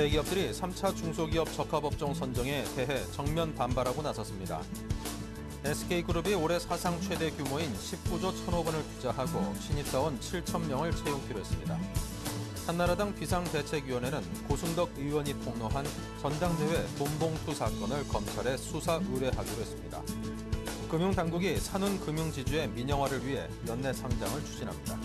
대기업들이 3차 중소기업 적합업종 선정에 대해 정면 반발하고 나섰습니다. SK그룹이 올해 사상 최대 규모인 19조 1,000억 원을 투자하고 신입사원 7,000명을 채용키로 했습니다. 한나라당 비상대책위원회는 고순덕 의원이 폭로한 전당대회 돈봉투 사건을 검찰에 수사 의뢰하기로 했습니다. 금융당국이 산훈 금융지주의 민영화를 위해 연내 상장을 추진합니다.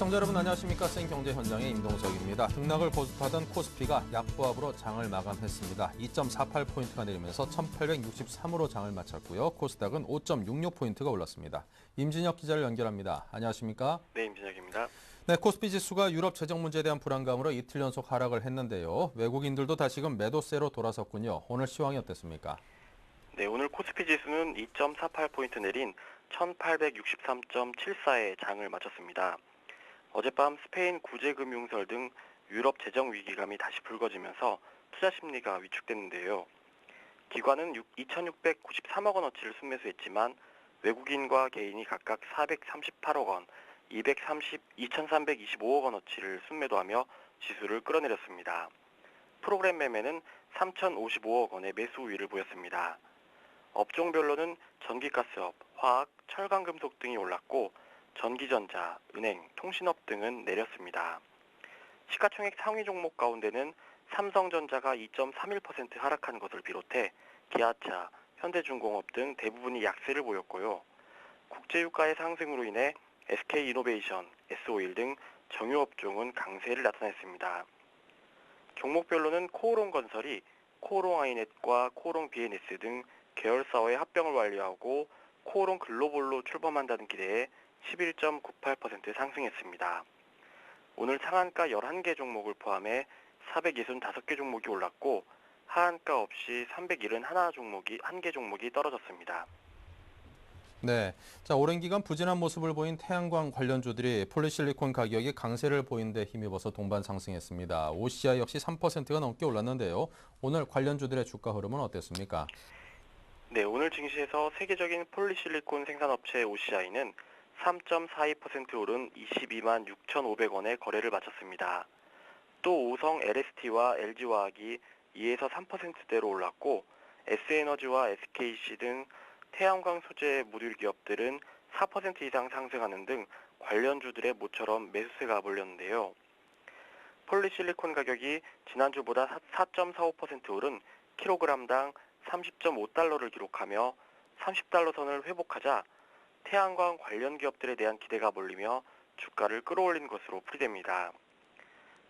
시청자 여러분 안녕하십니까. 생경제 현장의 임동석입니다. 등락을 거듭하던 코스피가 약보합으로 장을 마감했습니다. 2.48포인트가 내리면서 1863으로 장을 마쳤고요. 코스닥은 5.66포인트가 올랐습니다. 임진혁 기자를 연결합니다. 안녕하십니까. 네, 임진혁입니다. 네, 코스피 지수가 유럽 재정 문제에 대한 불안감으로 이틀 연속 하락을 했는데요. 외국인들도 다시금 매도세로 돌아섰군요. 오늘 시황이 어땠습니까? 네, 오늘 코스피 지수는 2.48포인트 내린 1863.74의 장을 마쳤습니다. 어젯밤 스페인 구제금융설 등 유럽 재정 위기감이 다시 불거지면서 투자 심리가 위축됐는데요. 기관은 2,693억 원어치를 순매수했지만 외국인과 개인이 각각 438억 원, 2,325억 원어치를 순매도하며 지수를 끌어내렸습니다. 프로그램 매매는 3,055억 원의 매수 우위를 보였습니다. 업종별로는 전기가스업, 화학, 철강금속 등이 올랐고 전기전자, 은행, 통신업 등은 내렸습니다. 시가총액 상위 종목 가운데는 삼성전자가 2.31% 하락한 것을 비롯해 기아차, 현대중공업 등 대부분이 약세를 보였고요. 국제유가의 상승으로 인해 SK이노베이션, S-오일 등 정유업종은 강세를 나타냈습니다. 종목별로는 코오롱건설이 코오롱아이넷과 코오롱 BNS 등 계열사와의 합병을 완료하고 코오롱 글로벌로 출범한다는 기대에 11.98% 상승했습니다. 오늘 상한가 11개 종목을 포함해 465개 종목이 올랐고 하한가 없이 371개 종목이 떨어졌습니다. 네, 자 오랜 기간 부진한 모습을 보인 태양광 관련주들이 폴리실리콘 가격이 강세를 보인 데 힘입어서 동반 상승했습니다. OCI 역시 3%가 넘게 올랐는데요. 오늘 관련주들의 주가 흐름은 어땠습니까? 네, 오늘 증시에서 세계적인 폴리실리콘 생산업체 OCI는 3.42% 오른 22만 6,500원에 거래를 마쳤습니다. 또 오성 LST와 LG화학이 2에서 3%대로 올랐고 S에너지와 SKC 등 태양광 소재 모듈 기업들은 4% 이상 상승하는 등 관련주들의 모처럼 매수세가 몰렸는데요. 폴리실리콘 가격이 지난주보다 4.45% 오른 킬로그램당 30.5달러를 기록하며 30달러 선을 회복하자 태양광 관련 기업들에 대한 기대가 몰리며 주가를 끌어올린 것으로 풀이됩니다.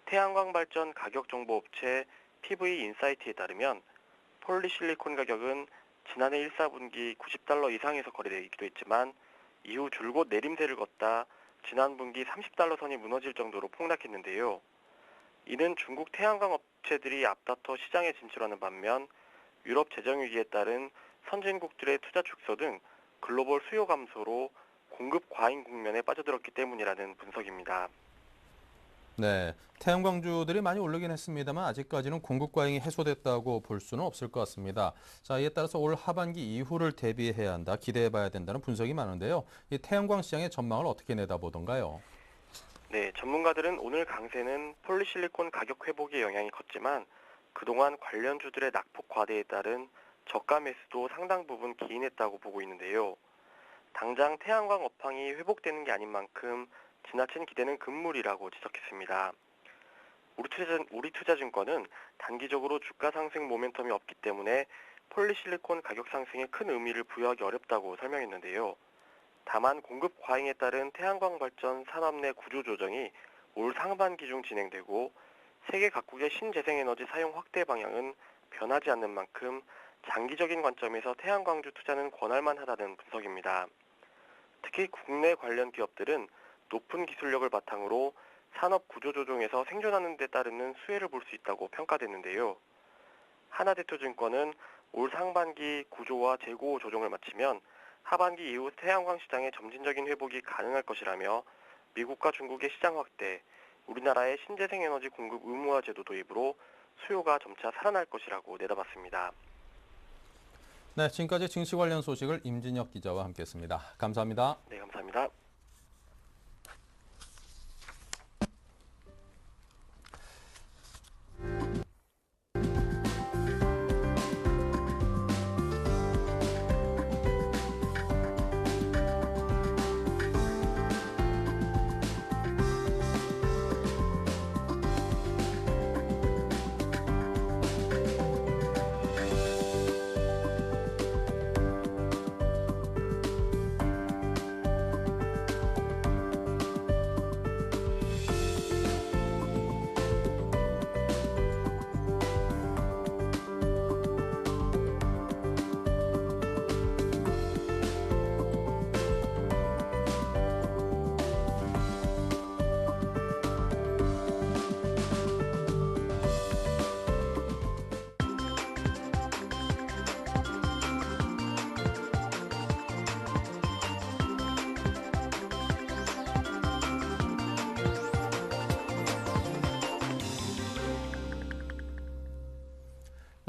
태양광 발전 가격 정보 업체 PV인사이트에 따르면 폴리실리콘 가격은 지난해 1, 4분기 90달러 이상에서 거래되기도 했지만 이후 줄곧 내림세를 걷다 지난 분기 30달러 선이 무너질 정도로 폭락했는데요. 이는 중국 태양광 업체들이 앞다퉈 시장에 진출하는 반면 유럽 재정 위기에 따른 선진국들의 투자 축소 등 글로벌 수요 감소로 공급 과잉 국면에 빠져들었기 때문이라는 분석입니다. 네, 태양광주들이 많이 오르긴 했습니다만 아직까지는 공급 과잉이 해소됐다고 볼 수는 없을 것 같습니다. 자, 이에 따라서 올 하반기 이후를 대비해야 한다, 기대해봐야 된다는 분석이 많은데요. 이 태양광 시장의 전망을 어떻게 내다보던가요? 네, 전문가들은 오늘 강세는 폴리실리콘 가격 회복에 영향이 컸지만 그동안 관련주들의 낙폭 과대에 따른 저가 매수도 상당 부분 기인했다고 보고 있는데요. 당장 태양광 업황이 회복되는 게 아닌 만큼 지나친 기대는 금물이라고 지적했습니다. 우리투자증권은 단기적으로 주가 상승 모멘텀이 없기 때문에 폴리실리콘 가격 상승에 큰 의미를 부여하기 어렵다고 설명했는데요. 다만 공급 과잉에 따른 태양광 발전 산업 내 구조 조정이 올 상반기 중 진행되고 세계 각국의 신재생에너지 사용 확대 방향은 변하지 않는 만큼 장기적인 관점에서 태양광주 투자는 권할 만하다는 분석입니다. 특히 국내 관련 기업들은 높은 기술력을 바탕으로 산업 구조 조정에서 생존하는 데 따르는 수혜를 볼 수 있다고 평가됐는데요. 하나대투증권은 올 상반기 구조와 재고 조정을 마치면 하반기 이후 태양광 시장의 점진적인 회복이 가능할 것이라며 미국과 중국의 시장 확대, 우리나라의 신재생에너지 공급 의무화 제도 도입으로 수요가 점차 살아날 것이라고 내다봤습니다. 네, 지금까지 증시 관련 소식을 임진혁 기자와 함께했습니다. 감사합니다. 네, 감사합니다.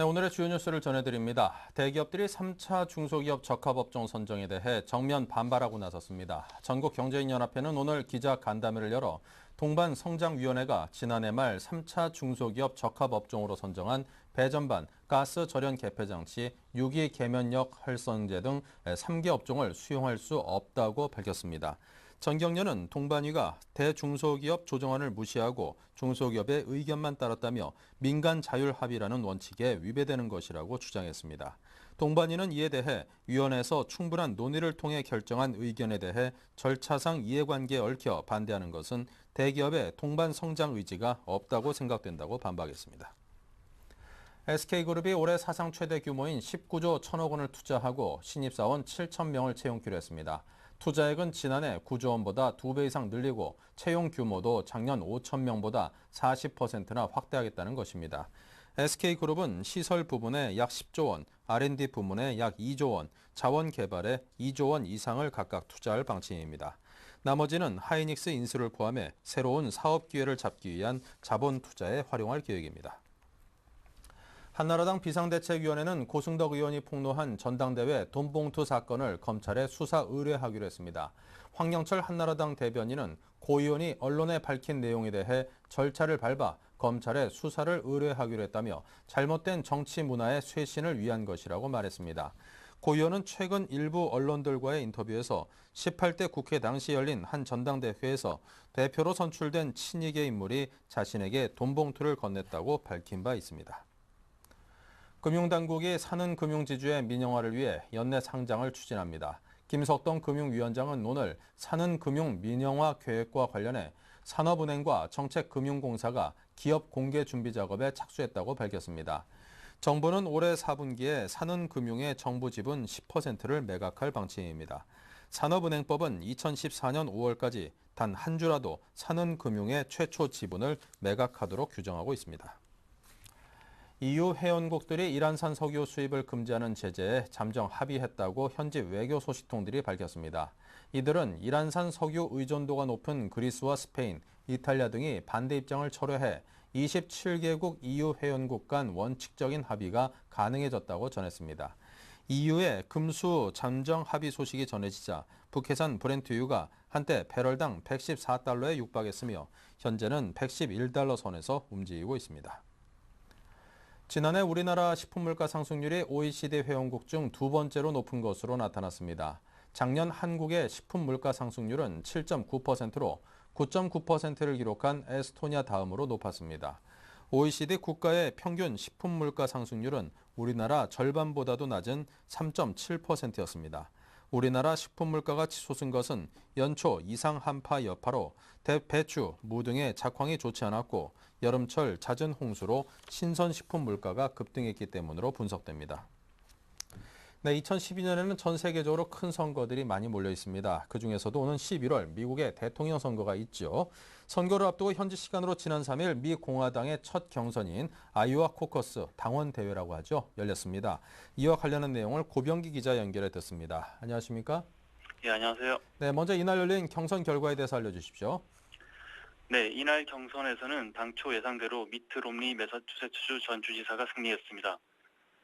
네, 오늘의 주요 뉴스를 전해드립니다. 대기업들이 3차 중소기업 적합업종 선정에 대해 정면 반발하고 나섰습니다. 전국경제인연합회는 오늘 기자 간담회를 열어 동반성장위원회가 지난해 말 3차 중소기업 적합업종으로 선정한 배전반, 가스 절연 개폐장치, 유기 계면력 활성제 등 3개 업종을 수용할 수 없다고 밝혔습니다. 전경련은 동반위가 대중소기업 조정안을 무시하고 중소기업의 의견만 따랐다며 민간 자율 합의라는 원칙에 위배되는 것이라고 주장했습니다. 동반위는 이에 대해 위원회에서 충분한 논의를 통해 결정한 의견에 대해 절차상 이해관계에 얽혀 반대하는 것은 대기업의 동반 성장 의지가 없다고 생각된다고 반박했습니다. SK그룹이 올해 사상 최대 규모인 19조 1천억 원을 투자하고 신입사원 7천 명을 채용키로 했습니다. 투자액은 지난해 9조 원보다 2배 이상 늘리고 채용 규모도 작년 5천 명보다 40%나 확대하겠다는 것입니다. SK그룹은 시설 부분에 약 10조 원, R&D 부문에 약 2조 원, 자원 개발에 2조 원 이상을 각각 투자할 방침입니다. 나머지는 하이닉스 인수를 포함해 새로운 사업 기회를 잡기 위한 자본 투자에 활용할 계획입니다. 한나라당 비상대책위원회는 고승덕 의원이 폭로한 전당대회 돈봉투 사건을 검찰에 수사 의뢰하기로 했습니다. 황영철 한나라당 대변인은 고 의원이 언론에 밝힌 내용에 대해 절차를 밟아 검찰에 수사를 의뢰하기로 했다며 잘못된 정치 문화의 쇄신을 위한 것이라고 말했습니다. 고 의원은 최근 일부 언론들과의 인터뷰에서 18대 국회 당시 열린 한 전당대회에서 대표로 선출된 친이계 인물이 자신에게 돈봉투를 건넸다고 밝힌 바 있습니다. 금융당국이 사는 금융지주의 민영화를 위해 연내 상장을 추진합니다. 김석동 금융위원장은 오늘 사는 금융 민영화 계획과 관련해 산업은행과 정책금융공사가 기업 공개 준비 작업에 착수했다고 밝혔습니다. 정부는 올해 4분기에 사는 금융의 정부 지분 10%를 매각할 방침입니다. 산업은행법은 2014년 5월까지 단 한 주라도 사는 금융의 최초 지분을 매각하도록 규정하고 있습니다. EU 회원국들이 이란산 석유 수입을 금지하는 제재에 잠정 합의했다고 현지 외교 소식통들이 밝혔습니다. 이들은 이란산 석유 의존도가 높은 그리스와 스페인, 이탈리아 등이 반대 입장을 철회해 27개국 EU 회원국 간 원칙적인 합의가 가능해졌다고 전했습니다. EU의 금수 잠정 합의 소식이 전해지자 북해산 브렌트유가 한때 배럴당 114달러에 육박했으며 현재는 111달러 선에서 움직이고 있습니다. 지난해 우리나라 식품물가 상승률이 OECD 회원국 중 두 번째로 높은 것으로 나타났습니다. 작년 한국의 식품물가 상승률은 7.9%로 9.9%를 기록한 에스토니아 다음으로 높았습니다. OECD 국가의 평균 식품물가 상승률은 우리나라 절반보다도 낮은 3.7%였습니다. 우리나라 식품물가가 치솟은 것은 연초 이상 한파 여파로 배추, 무 등의 작황이 좋지 않았고 여름철 잦은 홍수로 신선식품 물가가 급등했기 때문으로 분석됩니다. 네, 2012년에는 전 세계적으로 큰 선거들이 많이 몰려 있습니다. 그중에서도 오는 11월 미국의 대통령 선거가 있죠. 선거를 앞두고 현지 시간으로 지난 3일 미 공화당의 첫 경선인 아이오와 코커스 당원 대회라고 하죠. 열렸습니다. 이와 관련한 내용을 고병기 기자 연결해 듣습니다. 안녕하십니까? 예, 안녕하세요. 네, 먼저 이날 열린 경선 결과에 대해서 알려주십시오. 네, 이날 경선에서는 당초 예상대로 미트 롬니 매사추세츠주 전 주지사가 승리했습니다.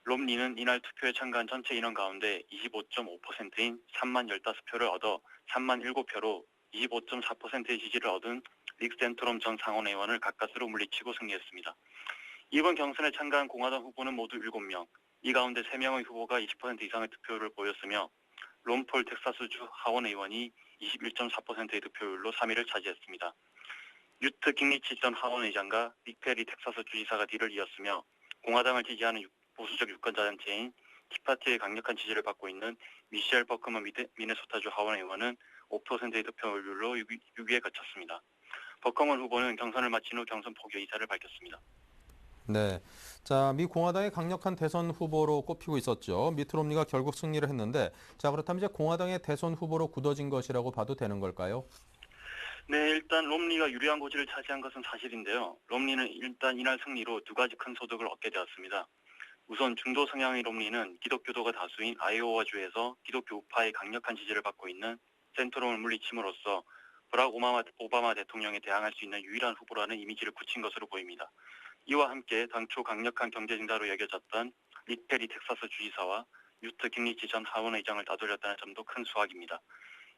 롬니는 이날 투표에 참가한 전체 인원 가운데 25.5%인 3만 15표를 얻어 3만 7표로 25.4%의 지지를 얻은 릭 센트롬 전 상원의원을 가까스로 물리치고 승리했습니다. 이번 경선에 참가한 공화당 후보는 모두 7명, 이 가운데 3명의 후보가 20% 이상의 득표율을 보였으며 론폴 텍사스주 하원의원이 21.4%의 득표율로 3위를 차지했습니다. 뉴트 깅리치 전 하원의장과 닉 페리 텍사스 주지사가 뒤를 이었으며 공화당을 지지하는 보수적 유권자단체인 티파티의 강력한 지지를 받고 있는 미셸 버크먼 미네소타주 하원의원은 5%의 득표율로 6위에 그쳤습니다. 버커먼 후보는 경선을 마친 후 경선 포기 의사를 밝혔습니다. 네, 자, 미 공화당의 강력한 대선 후보로 꼽히고 있었죠. 미트 롬니가 결국 승리를 했는데, 자, 그렇다면 이제 공화당의 대선 후보로 굳어진 것이라고 봐도 되는 걸까요? 네, 일단 롬니가 유리한 고지를 차지한 것은 사실인데요. 롬니는 일단 이날 승리로 두 가지 큰 소득을 얻게 되었습니다. 우선 중도 성향의 롬니는 기독교도가 다수인 아이오와주에서 기독교 우파의 강력한 지지를 받고 있는 센트롬을 물리침으로써 버락 오바마 대통령에 대항할 수 있는 유일한 후보라는 이미지를 굳힌 것으로 보입니다. 이와 함께 당초 강력한 경제 증자로 여겨졌던 리페리 텍사스 주지사와 뉴트 깅리치 전 하원 의장을 다돌렸다는 점도 큰 수확입니다.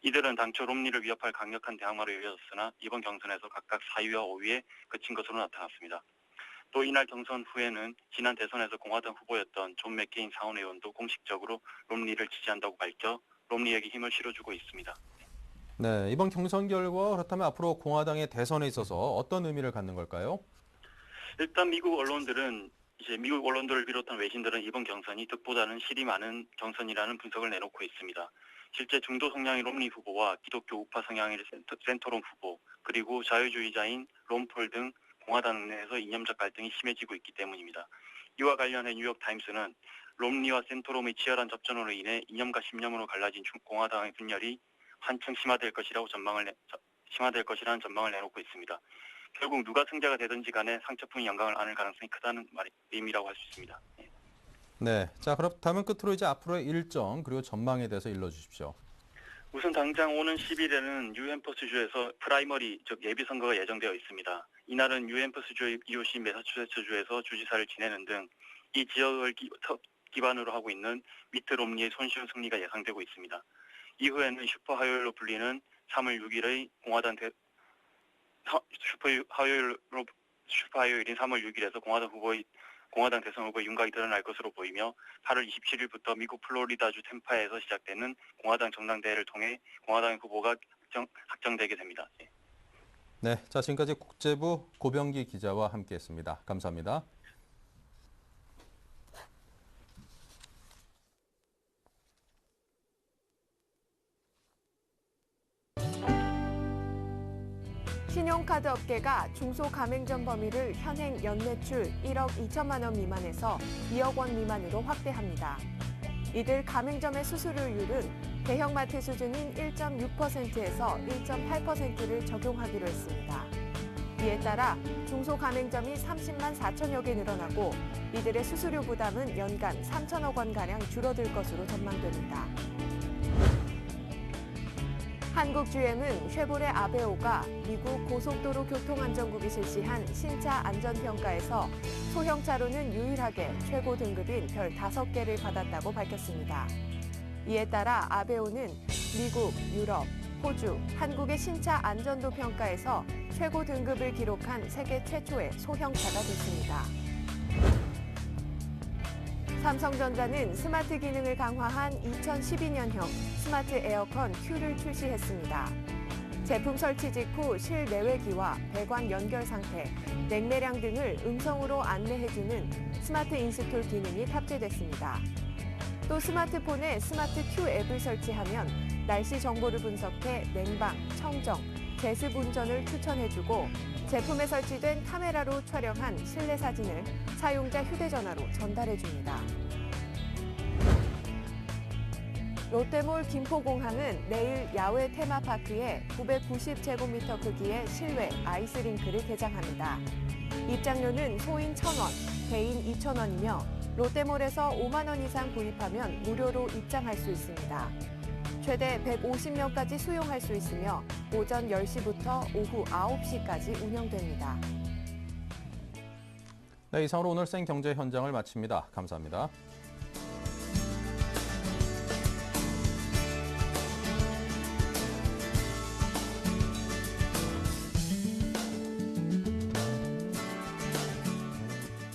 이들은 당초 롬니를 위협할 강력한 대항마로 여겨졌으나 이번 경선에서 각각 4위와 5위에 그친 것으로 나타났습니다. 또 이날 경선 후에는 지난 대선에서 공화당 후보였던 존 맥케인 상원 의원도 공식적으로 롬니를 지지한다고 밝혀 롬니에게 힘을 실어주고 있습니다. 네, 이번 경선 결과 그렇다면 앞으로 공화당의 대선에 있어서 어떤 의미를 갖는 걸까요? 일단 미국 언론들을 비롯한 외신들은 이번 경선이 득보다는 실이 많은 경선이라는 분석을 내놓고 있습니다. 실제 중도 성향의 롬니 후보와 기독교 우파 성향의 센토롬 후보, 그리고 자유주의자인 론폴 등 공화당 내에서 이념적 갈등이 심해지고 있기 때문입니다. 이와 관련해 뉴욕타임스는 롬니와 센토롬의 치열한 접전으로 인해 이념과 신념으로 갈라진 공화당의 분열이 한층 심화될 것이라는 전망을 내놓고 있습니다. 결국 누가 승자가 되든지 간에 상처뿐인 영광을 안을 가능성이 크다는 의미라고 할 수 있습니다. 네, 자 그렇다면 끝으로 이제 앞으로의 일정 그리고 전망에 대해서 일러주십시오. 우선 당장 오는 10일에는 뉴햄퍼스주에서 프라이머리, 즉 예비선거가 예정되어 있습니다. 이날은 뉴햄퍼스주의 이웃인 매사추세츠주에서 주지사를 지내는 등 이 지역을 기반으로 하고 있는 미트 롬니의 손쉬운 승리가 예상되고 있습니다. 이후에는 슈퍼 화요일로 불리는 3월 6일의 슈퍼 화요일인 3월 6일에서 공화당 대선 후보의 윤곽이 드러날 것으로 보이며 8월 27일부터 미국 플로리다주 템파에서 시작되는 공화당 전당대회를 통해 공화당 후보가 확정되게 됩니다. 네, 자 지금까지 국제부 고병기 기자와 함께했습니다. 감사합니다. 신용카드 업계가 중소가맹점 범위를 현행 연매출 1억 2천만 원 미만에서 2억 원 미만으로 확대합니다. 이들 가맹점의 수수료율은 대형마트 수준인 1.6%에서 1.8%를 적용하기로 했습니다. 이에 따라 중소가맹점이 30만 4천여 개 늘어나고 이들의 수수료 부담은 연간 3천억 원가량 줄어들 것으로 전망됩니다. 한국 GM은 쉐보레 아베오가 미국 고속도로 교통안전국이 실시한 신차 안전평가에서 소형차로는 유일하게 최고 등급인 별 5개를 받았다고 밝혔습니다. 이에 따라 아베오는 미국, 유럽, 호주, 한국의 신차 안전도 평가에서 최고 등급을 기록한 세계 최초의 소형차가 됐습니다. 삼성전자는 스마트 기능을 강화한 2012년형 스마트 에어컨 Q를 출시했습니다. 제품 설치 직후 실내외기와 배관 연결 상태, 냉매량 등을 음성으로 안내해주는 스마트 인스톨 기능이 탑재됐습니다. 또 스마트폰에 스마트 Q 앱을 설치하면 날씨 정보를 분석해 냉방, 청정, 제습 운전을 추천해주고 제품에 설치된 카메라로 촬영한 실내 사진을 사용자 휴대전화로 전달해줍니다. 롯데몰 김포공항은 내일 야외 테마파크에 990제곱미터 크기의 실외 아이스링크를 개장합니다. 입장료는 소인 1,000원, 개인 2,000원이며 롯데몰에서 5만 원 이상 구입하면 무료로 입장할 수 있습니다. 최대 150명까지 수용할 수 있으며 오전 10시부터 오후 9시까지 운영됩니다. 네, 이상으로 오늘 생경제 현장을 마칩니다. 감사합니다.